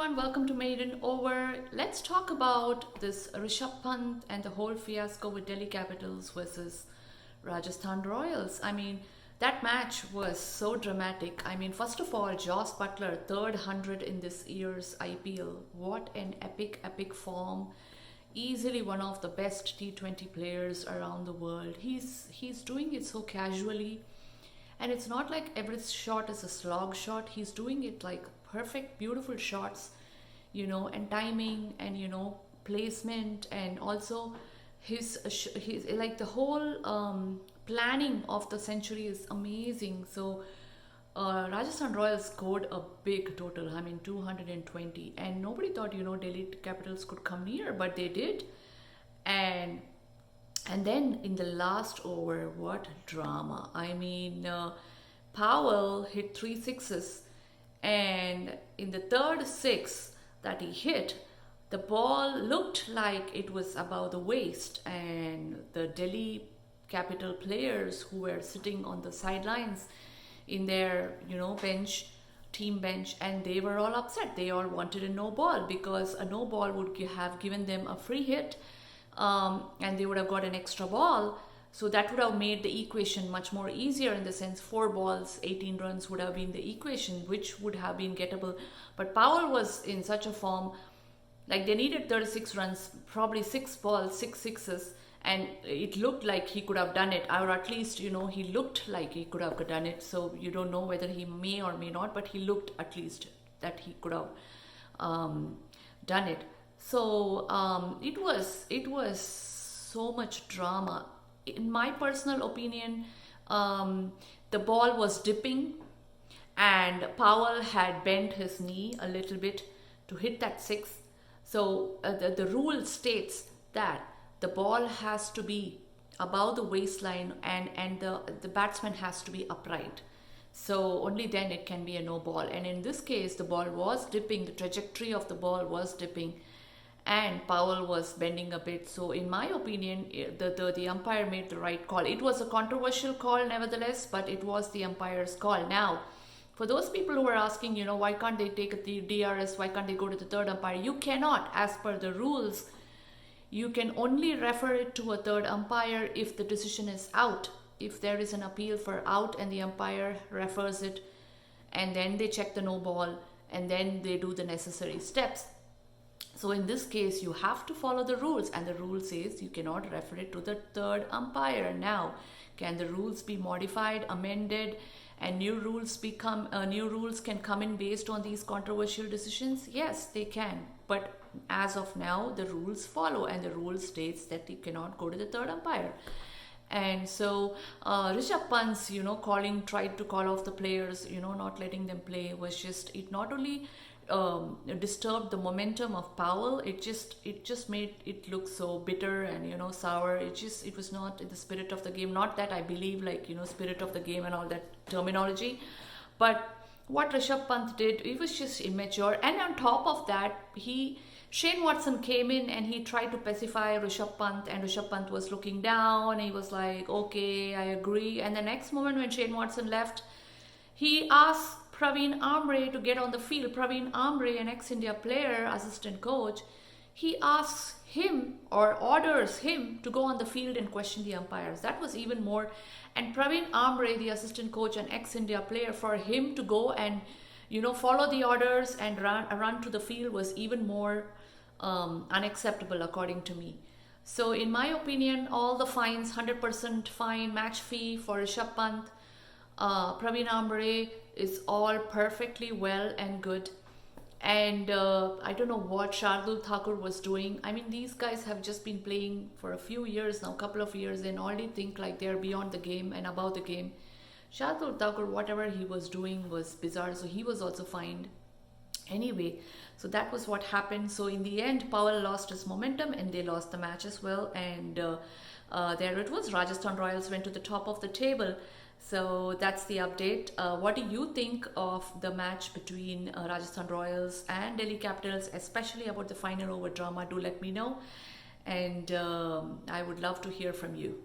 everyone, welcome to Maiden Over. Let's talk about this Rishabh Pant and the whole fiasco with Delhi Capitals versus Rajasthan Royals. That match was so dramatic. First of all, Jos Butler, third 100 in this year's IPL. What an epic form. Easily one of the best T20 players around the world. He's doing it so casually, and it's not like every shot is a slog shot. He's doing it like perfect, beautiful shots, and timing and, placement, and also his like the whole planning of the century is amazing. So Rajasthan Royals scored a big total, 220, and nobody thought, Delhi Capitals could come near, but they did. And and then in the last over, what drama! Powell hit three sixes, and in the third six that he hit, the ball looked like it was above the waist, and the Delhi Capital players who were sitting on the sidelines in their team bench, and they were all upset. They all wanted a no ball because a no ball would have given them a free hit, and they would have got an extra ball. So that would have made the equation much more easier, in the sense 4 balls, 18 runs would have been the equation, which would have been gettable. But Powell was in such a form, like they needed 36 runs, probably 6 balls, 6 sixes, and it looked like he could have done it, or at least, he looked like he could have done it. So you don't know whether he may or may not, but he looked at least that he could have done it. So it was so much drama. In my personal opinion, the ball was dipping, and Powell had bent his knee a little bit to hit that six. So the rule states that the ball has to be above the waistline, and the batsman has to be upright. So only then it can be a no ball. And in this case, the ball was dipping, the trajectory of the ball was dipping, and Powell was bending a bit. So in my opinion, the umpire made the right call. It was a controversial call nevertheless, but it was the umpire's call. Now, for those people who are asking, why can't they take the DRS, why can't they go to the third umpire? You cannot, as per the rules. You can only refer it to a third umpire if the decision is out. If there is an appeal for out and the umpire refers it, and then they check the no ball, and then they do the necessary steps. So in this case, you have to follow the rules, and the rule says you cannot refer it to the third umpire. Now, can the rules be modified, amended, and new rules can come in based on these controversial decisions? Yes, they can. But as of now, the rules follow, and the rule states that you cannot go to the third umpire. And so Rishabh Pant's tried to call off the players, not letting them play, was just, it not only disturbed the momentum of Powell, it just made it look so bitter and sour. It was not in the spirit of the game. Not that I believe spirit of the game and all that terminology, but what Rishabh Pant did, it was just immature. And on top of that, Shane Watson came in and he tried to pacify Rishabh Pant, and Rishabh Pant was looking down. He was like, okay, I agree. And the next moment when Shane Watson left, he asked Praveen Amre to get on the field. Praveen Amre, an ex-India player, assistant coach, he asks him or orders him to go on the field and question the umpires. That was even more. And Praveen Amre, the assistant coach and ex-India player, for him to go and follow the orders and run to the field was even more unacceptable, according to me. So in my opinion, all the fines, 100% fine, match fee for Rishabh Pant, Praveen Amre, is all perfectly well and good. And I don't know what Shardul Thakur was doing. These guys have just been playing for a few years now, couple of years, and already think like they're beyond the game and above the game. Shardul Thakur, whatever he was doing was bizarre, so he was also fined. Anyway, so that was what happened. So in the end, Powell lost his momentum and they lost the match as well. And there it was. Rajasthan Royals went to the top of the table. So that's the update. What do you think of the match between Rajasthan Royals and Delhi Capitals, especially about the final over drama? Do let me know. And I would love to hear from you.